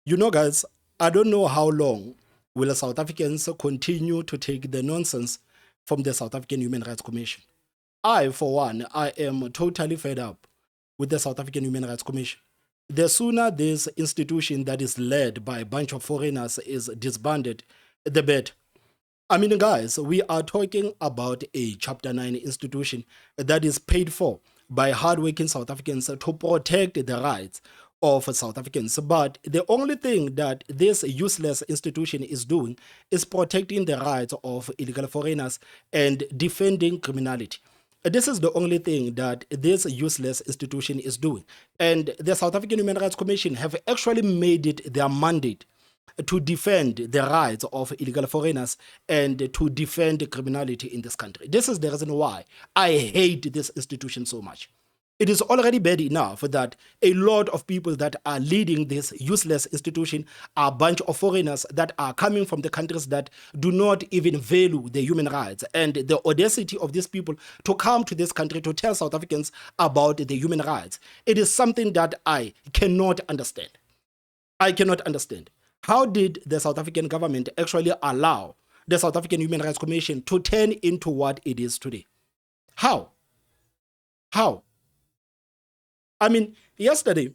You know, guys, I don't know how long will South Africans continue to take the nonsense from the South African Human Rights Commission. I, for one, I am totally fed up with the South African Human Rights Commission. The sooner this institution that is led by a bunch of foreigners is disbanded, the better. I mean, guys, we are talking about a Chapter 9 institution that is paid for by hardworking South Africans to protect the rights of South Africans. But the only thing that this useless institution is doing is protecting the rights of illegal foreigners and defending criminality. This is the only thing that this useless institution is doing. And the South African Human Rights Commission have actually made it their mandate to defend the rights of illegal foreigners and to defend criminality in this country. This is the reason why I hate this institution so much. It is already bad enough that a lot of people that are leading this useless institution are a bunch of foreigners that are coming from the countries that do not even value the human rights. And the audacity of these people to come to this country to tell South Africans about the human rights, it is something that I cannot understand. I cannot understand. How did the South African government actually allow the South African Human Rights Commission to turn into what it is today? How? How? I mean, yesterday,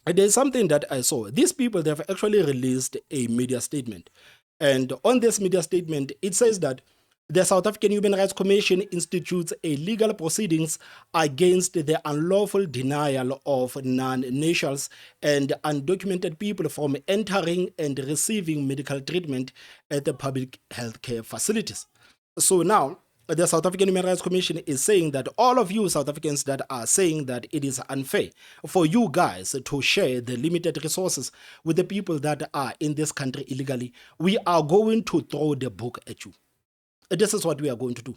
there's something that I saw. These people, they've actually released a media statement. And on this media statement, it says that the South African Human Rights Commission institutes a legal proceedings against the unlawful denial of non-nationals and undocumented people from entering and receiving medical treatment at the public healthcare facilities. So now, the South African Human Rights Commission is saying that all of you South Africans that are saying that it is unfair for you guys to share the limited resources with the people that are in this country illegally, we are going to throw the book at you. This is what we are going to do.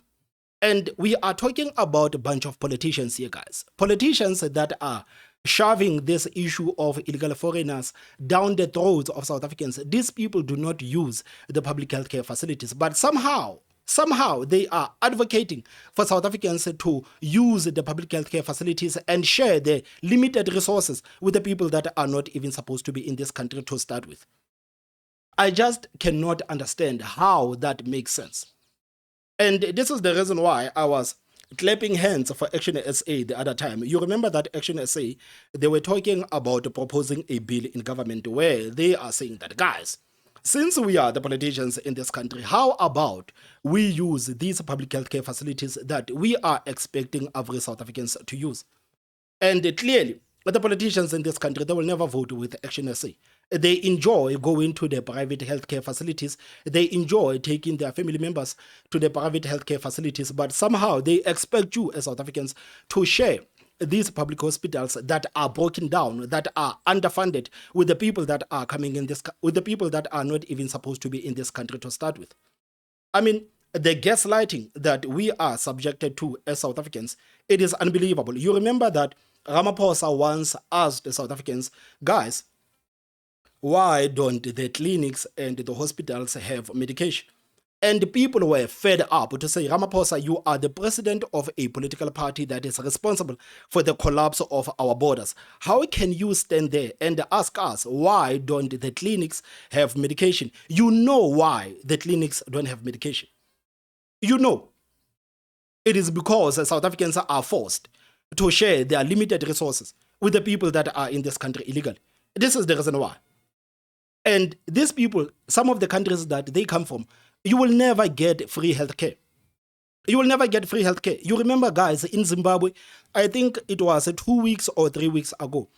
And we are talking about a bunch of politicians here, guys. Politicians that are shoving this issue of illegal foreigners down the throats of South Africans. These people do not use the public healthcare facilities, but somehow they are advocating for South Africans to use the public healthcare facilities and share the limited resources with the people that are not even supposed to be in this country to start with. I just cannot understand how that makes sense. And this is the reason why I was clapping hands for Action SA the other time. You remember that Action SA, they were talking about proposing a bill in government where they are saying that, guys, since we are the politicians in this country, how about we use these public healthcare facilities that we are expecting every South Africans to use? And clearly, the politicians in this country, they will never vote with Action SA. They enjoy going to the private healthcare facilities. They enjoy taking their family members to the private healthcare facilities. But somehow they expect you as South Africans to share these public hospitals that are broken down, that are underfunded, with the people that are coming in this, with the people that are not even supposed to be in this country to start with. I mean, the gaslighting that we are subjected to as South Africans, it is unbelievable. You remember that Ramaphosa once asked the South Africans, guys, why don't the clinics and the hospitals have medication? And people were fed up to say, Ramaphosa, you are the president of a political party that is responsible for the collapse of our borders. How can you stand there and ask us, why don't the clinics have medication? You know why the clinics don't have medication. You know. It is because South Africans are forced to share their limited resources with the people that are in this country illegally. This is the reason why. And these people, some of the countries that they come from, you will never get free healthcare. You will never get free healthcare. You remember, guys, in Zimbabwe, I think it was 2 weeks or 3 weeks ago,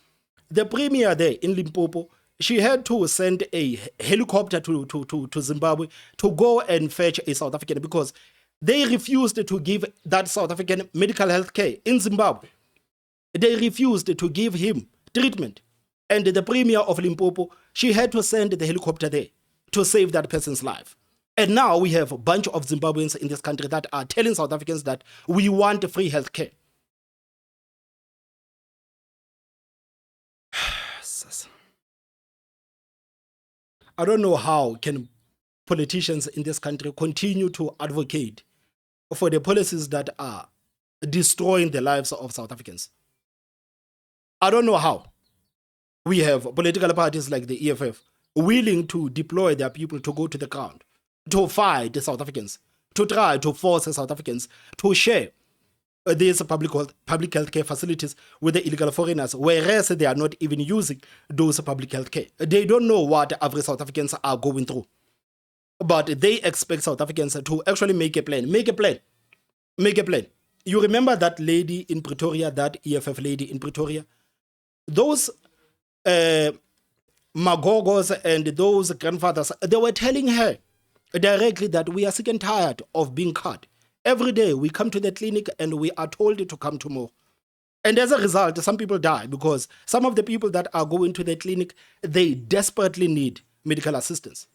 the premier there in Limpopo, she had to send a helicopter to Zimbabwe to go and fetch a South African because they refused to give that South African medical healthcare in Zimbabwe. They refused to give him treatment. And the premier of Limpopo, she had to send the helicopter there to save that person's life. And now we have a bunch of Zimbabweans in this country that are telling South Africans that we want free healthcare. I don't know how can politicians in this country continue to advocate for the policies that are destroying the lives of South Africans. I don't know how. We have political parties like the EFF willing to deploy their people to go to the ground, to fight the South Africans, to try to force the South Africans to share these public health care facilities with the illegal foreigners, whereas they are not even using those public health care. They don't know what every South Africans are going through. But they expect South Africans to actually make a plan. Make a plan. Make a plan. You remember that lady in Pretoria, that EFF lady in Pretoria? Those magogos and those grandfathers, they were telling her directly that we are sick and tired of being cut. Every day we come to the clinic and we are told to come tomorrow. And as a result, some people die because some of the people that are going to the clinic, they desperately need medical assistance.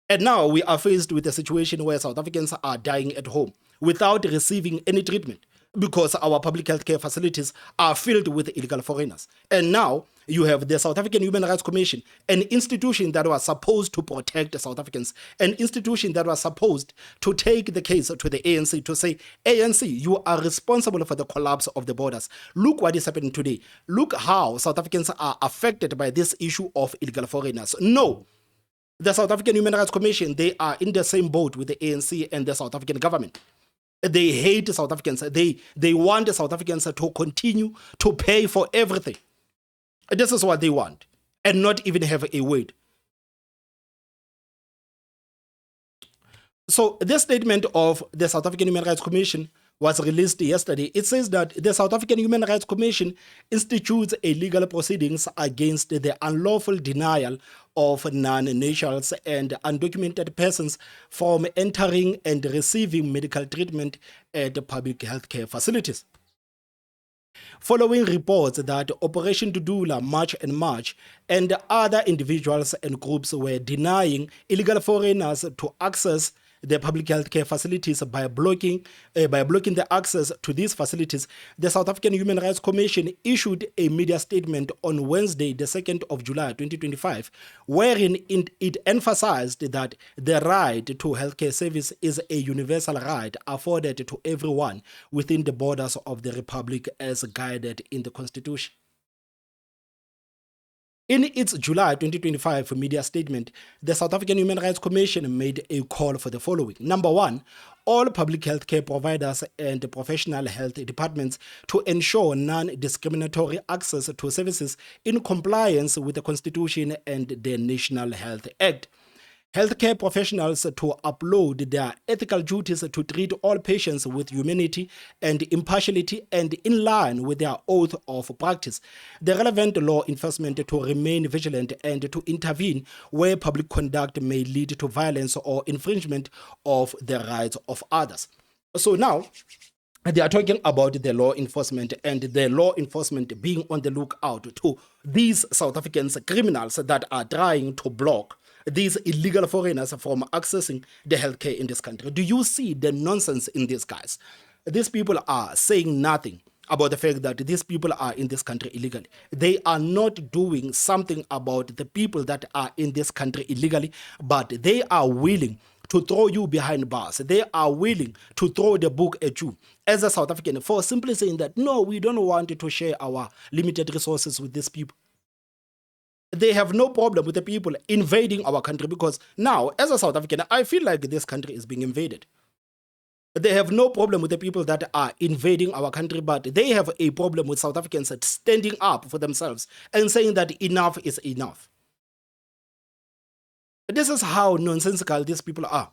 And now we are faced with a situation where South Africans are dying at home without receiving any treatment because our public health care facilities are filled with illegal foreigners. And now you have the South African Human Rights Commission, an institution that was supposed to protect the South Africans, an institution that was supposed to take the case to the ANC to say, ANC, you are responsible for the collapse of the borders. Look what is happening today. Look how South Africans are affected by this issue of illegal foreigners. No. The South African Human Rights Commission, they are in the same boat with the ANC and the South African government. They hate South Africans. They want the South Africans to continue to pay for everything. This is what they want, and not even have a word. So this statement of the South African Human Rights Commission was released yesterday. It says that the South African Human Rights Commission institutes a legal proceedings against the unlawful denial of non-nationals and undocumented persons from entering and receiving medical treatment at public health care facilities. Following reports that Operation Dudula, March and March, and other individuals and groups were denying illegal foreigners to access the public health care facilities by blocking the access to these facilities, the South African Human Rights Commission issued a media statement on Wednesday, the 2nd of July, 2025, wherein it emphasized that the right to healthcare service is a universal right afforded to everyone within the borders of the Republic as guided in the Constitution. In its July 2025 media statement, the South African Human Rights Commission made a call for the following. Number one, all public health care providers and professional health departments to ensure non-discriminatory access to services in compliance with the Constitution and the National Health Act. Healthcare professionals to upload their ethical duties to treat all patients with humanity and impartiality and in line with their oath of practice. The relevant law enforcement to remain vigilant and to intervene where public conduct may lead to violence or infringement of the rights of others. So now, they are talking about the law enforcement and the law enforcement being on the lookout to these South Africans criminals that are trying to block these illegal foreigners from accessing the healthcare in this country. Do you see the nonsense in these guys? These people are saying nothing about the fact that these people are in this country illegally. They are not doing something about the people that are in this country illegally, but they are willing to throw you behind bars. They are willing to throw the book at you as a South African for simply saying that, no, we don't want to share our limited resources with these people. They have no problem with the people invading our country because now, as a South African, I feel like this country is being invaded. They have no problem with the people that are invading our country, but they have a problem with South Africans standing up for themselves and saying that enough is enough. This is how nonsensical these people are.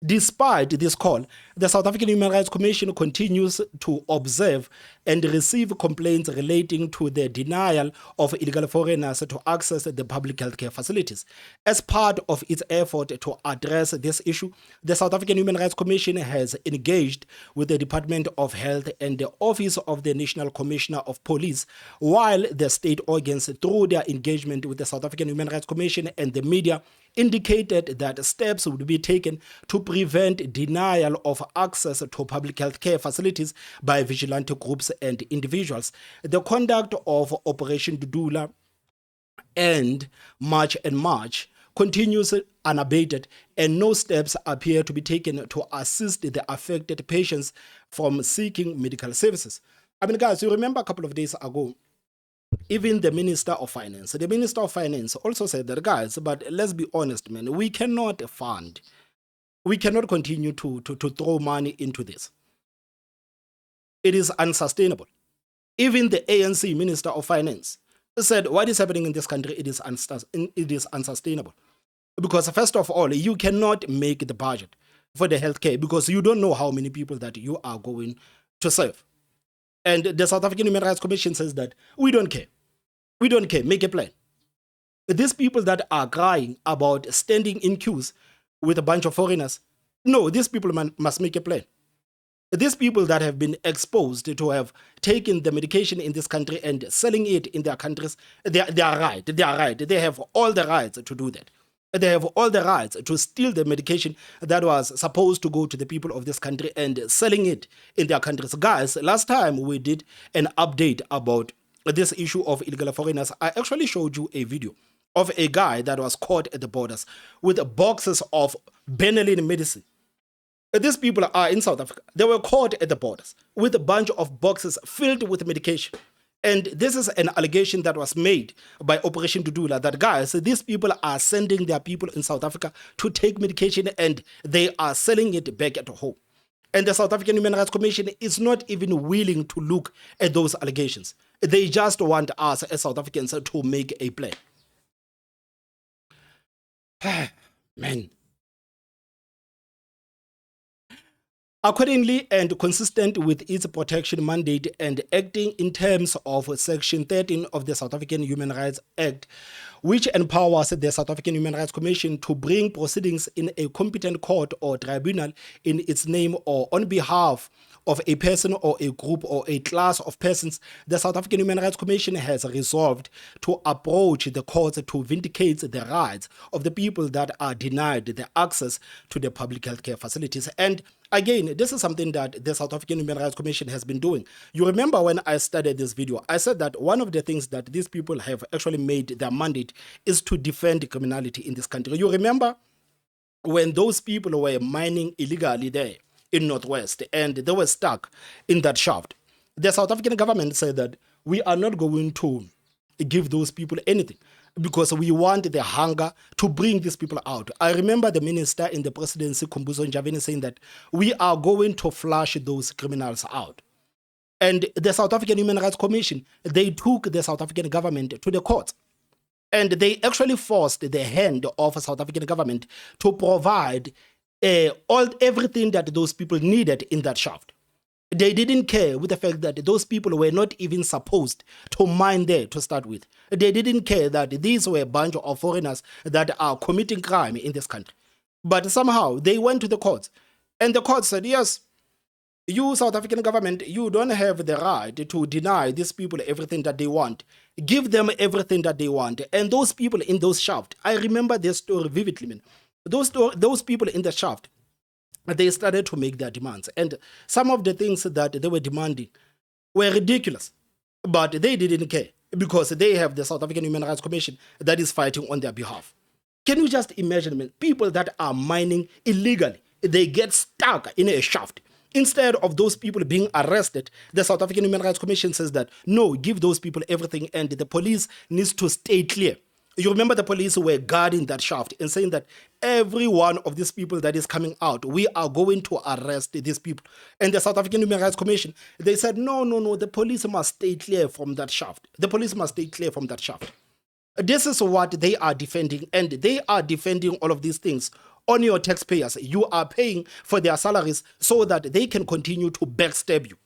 Despite this call, the South African Human Rights Commission continues to observe and receive complaints relating to the denial of illegal foreigners to access the public healthcare facilities. As part of its effort to address this issue, the South African Human Rights Commission has engaged with the Department of Health and the Office of the National Commissioner of Police, while the state organs, through their engagement with the South African Human Rights Commission and the media, indicated that steps would be taken to prevent denial of access to public health care facilities by vigilante groups and individuals. The conduct of Operation Dudula and March and March continues unabated, and no steps appear to be taken to assist the affected patients from seeking medical services. I mean, guys, you remember a couple of days ago, even the Minister of Finance. The Minister of Finance also said that, guys, but let's be honest, man, we cannot continue to throw money into this. It is unsustainable. Even the ANC Minister of Finance said, what is happening in this country, it is unsustainable. Because first of all, you cannot make the budget for the healthcare because you don't know how many people that you are going to serve. And the South African Human Rights Commission says that we don't care. We don't care. Make a plan. These people that are crying about standing in queues with a bunch of foreigners, no, these people must make a plan. These people that have been exposed to have taken the medication in this country and selling it in their countries, they are right. They are right. They have all the rights to do that. They have all the rights to steal the medication that was supposed to go to the people of this country and selling it in their countries. Guys, last time we did an update about this issue of illegal foreigners, I actually showed you a video of a guy that was caught at the borders with boxes of Benylin medicine. These people are in South Africa. They were caught at the borders with a bunch of boxes filled with medication. And this is an allegation that was made by Operation Dudula that, guys, these people are sending their people in South Africa to take medication and they are selling it back at home. And the South African Human Rights Commission is not even willing to look at those allegations. They just want us as South Africans to make a plan. Man. Accordingly and consistent with its protection mandate and acting in terms of Section 13 of the South African Human Rights Act, which empowers the South African Human Rights Commission to bring proceedings in a competent court or tribunal in its name or on behalf of a person or a group or a class of persons, the South African Human Rights Commission has resolved to approach the courts to vindicate the rights of the people that are denied the access to the public healthcare facilities. And again, this is something that the South African Human Rights Commission has been doing. You remember when I started this video, I said that one of the things that these people have actually made their mandate is to defend criminality in this country. You remember when those people were mining illegally there in Northwest and they were stuck in that shaft, the South African government said that we are not going to give those people anything because we want the hunger to bring these people out. I remember the minister in the presidency, Kumbuzo Njaveni, saying that we are going to flush those criminals out. And the South African Human Rights Commission, they took the South African government to the courts. And they actually forced the hand of the South African government to provide everything that those people needed in that shaft. They didn't care with the fact that those people were not even supposed to mine there to start with. They didn't care that these were a bunch of foreigners that are committing crime in this country. But somehow they went to the courts. And the court said, yes, you South African government, you don't have the right to deny these people everything that they want. Give them everything that they want. And those people in those shafts, I remember their story vividly, man. Those people in the shaft, they started to make their demands. And some of the things that they were demanding were ridiculous. But they didn't care because they have the South African Human Rights Commission that is fighting on their behalf. Can you just imagine, man, people that are mining illegally, they get stuck in a shaft. Instead of those people being arrested, the South African Human Rights Commission says that, no, give those people everything and the police needs to stay clear. You remember the police were guarding that shaft and saying that every one of these people that is coming out, we are going to arrest these people. And the South African Human Rights Commission, they said, no, the police must stay clear from that shaft. The police must stay clear from that shaft. This is what they are defending, and they are defending all of these things on your taxpayers. You are paying for their salaries so that they can continue to backstab you.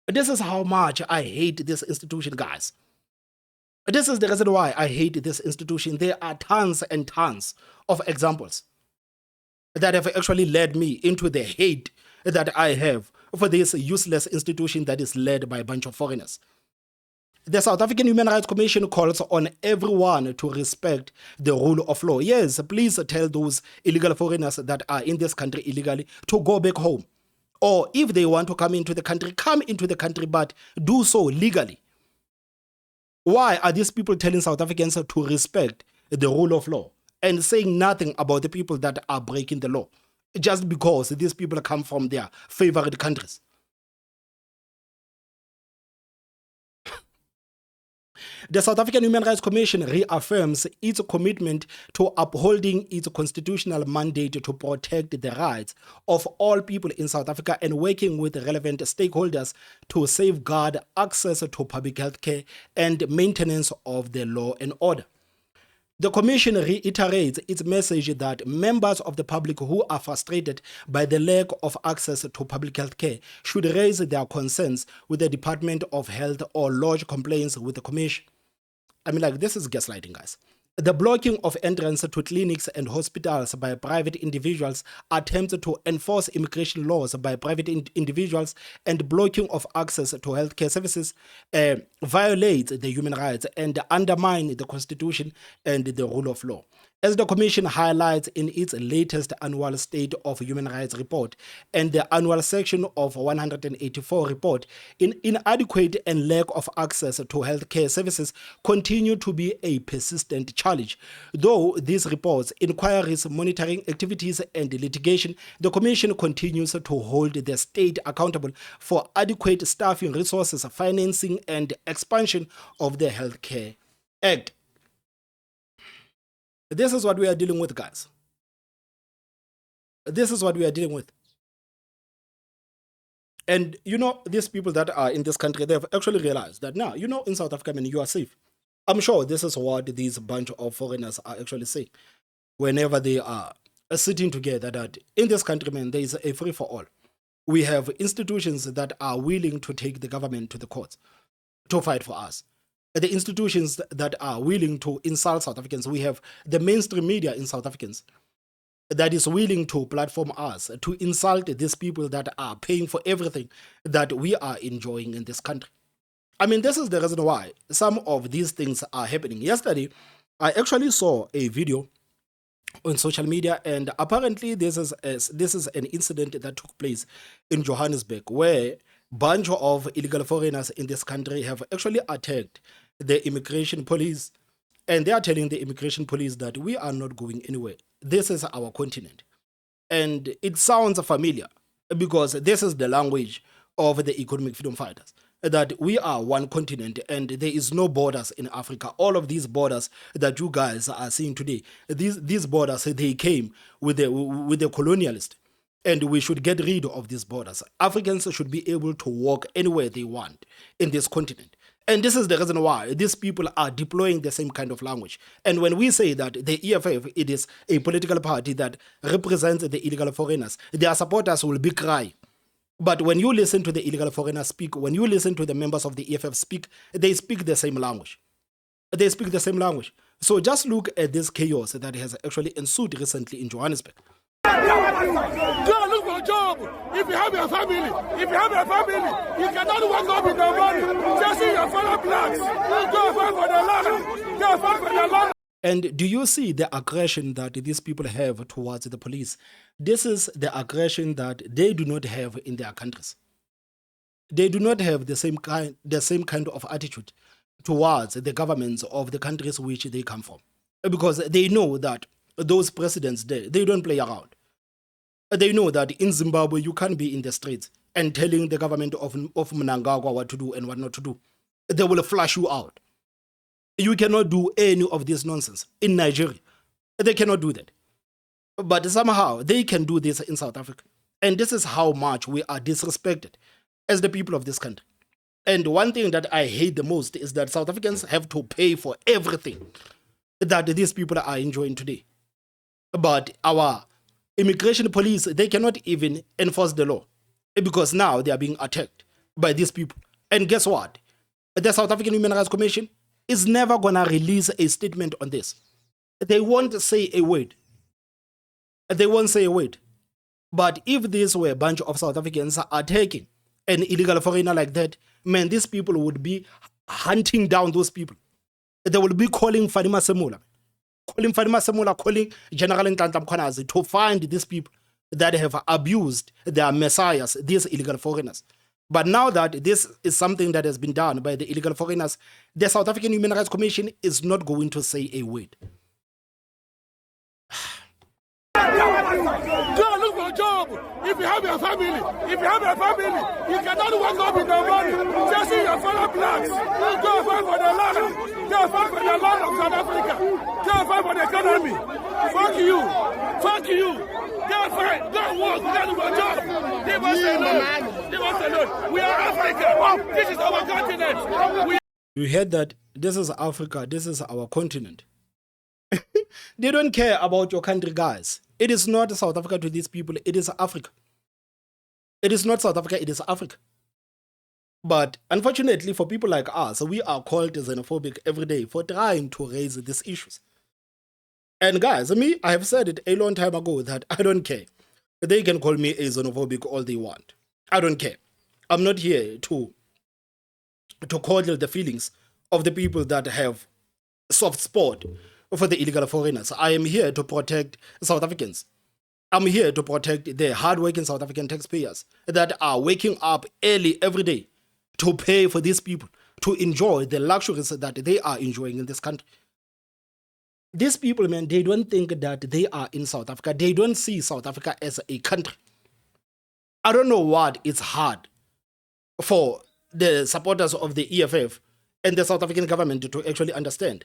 This is how much I hate this institution, guys. This is the reason why I hate this institution. There are tons and tons of examples that have actually led me into the hate that I have for this useless institution that is led by a bunch of foreigners. The South African Human Rights Commission calls on everyone to respect the rule of law. Yes, please tell those illegal foreigners that are in this country illegally to go back home. Or if they want to come into the country, but do so legally. Why are these people telling South Africans to respect the rule of law and saying nothing about the people that are breaking the law just because these people come from their favorite countries? The South African Human Rights Commission reaffirms its commitment to upholding its constitutional mandate to protect the rights of all people in South Africa and working with relevant stakeholders to safeguard access to public health care and maintenance of the law and order. The Commission reiterates its message that members of the public who are frustrated by the lack of access to public health care should raise their concerns with the Department of Health or lodge complaints with the Commission. I mean, like, this is gaslighting, guys. The blocking of entrance to clinics and hospitals by private individuals, attempts to enforce immigration laws by private individuals, and blocking of access to healthcare services violate the human rights and undermine the Constitution and the rule of law. As the Commission highlights in its latest annual State of Human Rights report and the annual section of 184 report, inadequate and lack of access to healthcare services continue to be a persistent challenge. Though these reports, inquiries, monitoring activities, and litigation, the Commission continues to hold the state accountable for adequate staffing resources, financing, and expansion of the Healthcare Act. This is what we are dealing with, guys. This is what we are dealing with. And you know, these people that are in this country, they have actually realized that now, you know, in South Africa, I mean, you are safe. I'm sure this is what these bunch of foreigners are actually saying whenever they are sitting together, that in this country, man, there is a free for all. We have institutions that are willing to take the government to the courts to fight for us. The institutions that are willing to insult South Africans. We have the mainstream media in South Africans that is willing to platform us, to insult these people that are paying for everything that we are enjoying in this country. I mean, this is the reason why some of these things are happening. Yesterday, I actually saw a video on social media, and apparently this is an incident that took place in Johannesburg, where a bunch of illegal foreigners in this country have actually attacked the immigration police, and they are telling the immigration police that we are not going anywhere. This is our continent. And it sounds familiar because this is the language of the economic freedom fighters, that we are one continent and there is no borders in Africa. All of these borders that you guys are seeing today, these borders, they came with the colonialists, and we should get rid of these borders. Africans should be able to walk anywhere they want in this continent. And this is the reason why these people are deploying the same kind of language. And when we say that the EFF, it is a political party that represents the illegal foreigners, their supporters will be crying. But when you listen to the illegal foreigners speak, when you listen to the members of the EFF speak, they speak the same language. They speak the same language. So just look at this chaos that has actually ensued recently in Johannesburg. Go and look for a job. If you have a family, you cannot work up with the money. Chasing your fellow blacks. Go and fight for the land. Go and fight for the land. And do you see the aggression that these people have towards the police? This is the aggression that they do not have in their countries. They do not have the same kind of attitude towards the governments of the countries which they come from, because they know that those presidents there, they don't play around. They know that in Zimbabwe you can't be in the streets and telling the government of Mnangagwa what to do and what not to do. They will flush you out. You cannot do any of this nonsense in Nigeria. They cannot do that. But somehow they can do this in South Africa. And this is how much we are disrespected as the people of this country. And one thing that I hate the most is that South Africans have to pay for everything that these people are enjoying today. But our immigration police, they cannot even enforce the law because now they are being attacked by these people. And guess what? The South African Human Rights Commission is never going to release a statement on this. They won't say a word. They won't say a word. But if these were a bunch of South Africans attacking an illegal foreigner like that, man, these people would be hunting down those people. They will be calling Fadima Semula, calling General Ntantam Khonazi to find these people that have abused their messiahs, these illegal foreigners. But now that this is something that has been done by the illegal foreigners, the South African Human Rights Commission is not going to say a word. Go and look for a job. If you have a family, you cannot wake up in the morning chasing your fellow blacks. Go and fight for the land. Go and fight for the land of South Africa. Go and fight for the economy. Fuck you. Go and fight. Go and work. Go and do your job. Leave us alone. We are Africa. This is our continent. You heard that? This is Africa. This is our continent. They don't care about your country, guys. It is not South Africa to these people. It is Africa. It is not South Africa. It is Africa. But unfortunately, for people like us, we are called xenophobic every day for trying to raise these issues. And guys, I have said it a long time ago that I don't care. They can call me a xenophobic all they want. I don't care. I'm not here to coddle the feelings of the people that have soft spot for the illegal foreigners. I am here to protect South Africans. I'm here to protect the hardworking South African taxpayers that are waking up early every day to pay for these people to enjoy the luxuries that they are enjoying in this country. These people, man, they don't think that they are in South Africa. They don't see South Africa as a country. I don't know what is hard for the supporters of the EFF and the South African government to actually understand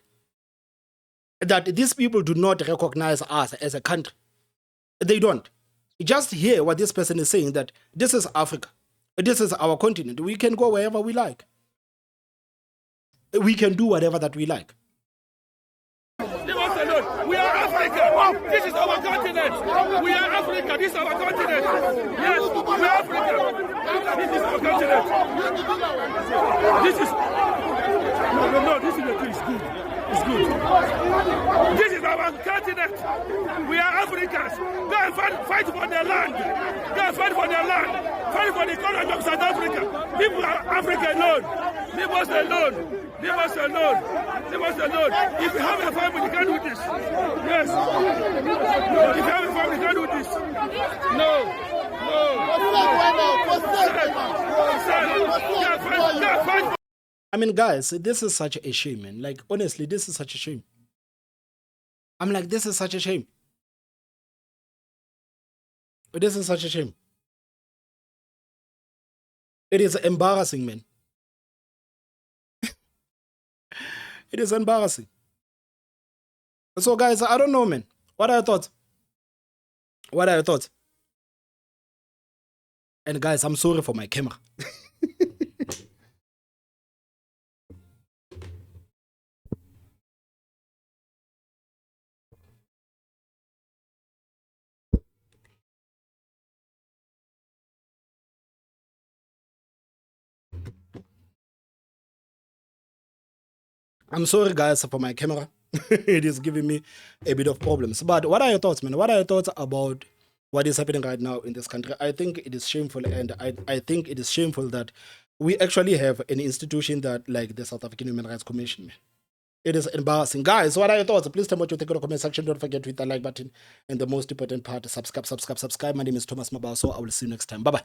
that these people do not recognize us as a country. They don't. Just hear what this person is saying, that this is Africa. This is our continent. We can go wherever we like. We can do whatever that we like. Leave us alone. We are Africa. This is our continent. We are Africa. This is our continent. Yes, we are Africa. This is our continent. This is... No, this is the thing. It's good. It's good. This is our continent. We are Africans. Go and fight for the land. Go and fight for the land. Fight for the economy of South Africa. Leave Africa alone. Leave us alone. Leave us alone. Leave us alone. If you have a family, you can do this. Yes. No. If you have a family, you can do this. No. I mean, guys, this is such a shame, man. Like, honestly, this is such a shame. I'm like, this is such a shame. This is such a shame. It is embarrassing, man. It is embarrassing. So, guys, I don't know, man. What are your thoughts? What are your thoughts? And, guys, I'm sorry for my camera. I'm sorry, guys, for my camera. It is giving me a bit of problems. But what are your thoughts, man? What are your thoughts about what is happening right now in this country? I think it is shameful, and I think it is shameful that we actually have an institution that like the South African Human Rights Commission, man. It is embarrassing. Guys, what are your thoughts? Please tell me what you think in the comment section. Don't forget to hit the like button. And the most important part, subscribe. My name is Thomas Mabao. So I will see you next time. Bye-bye.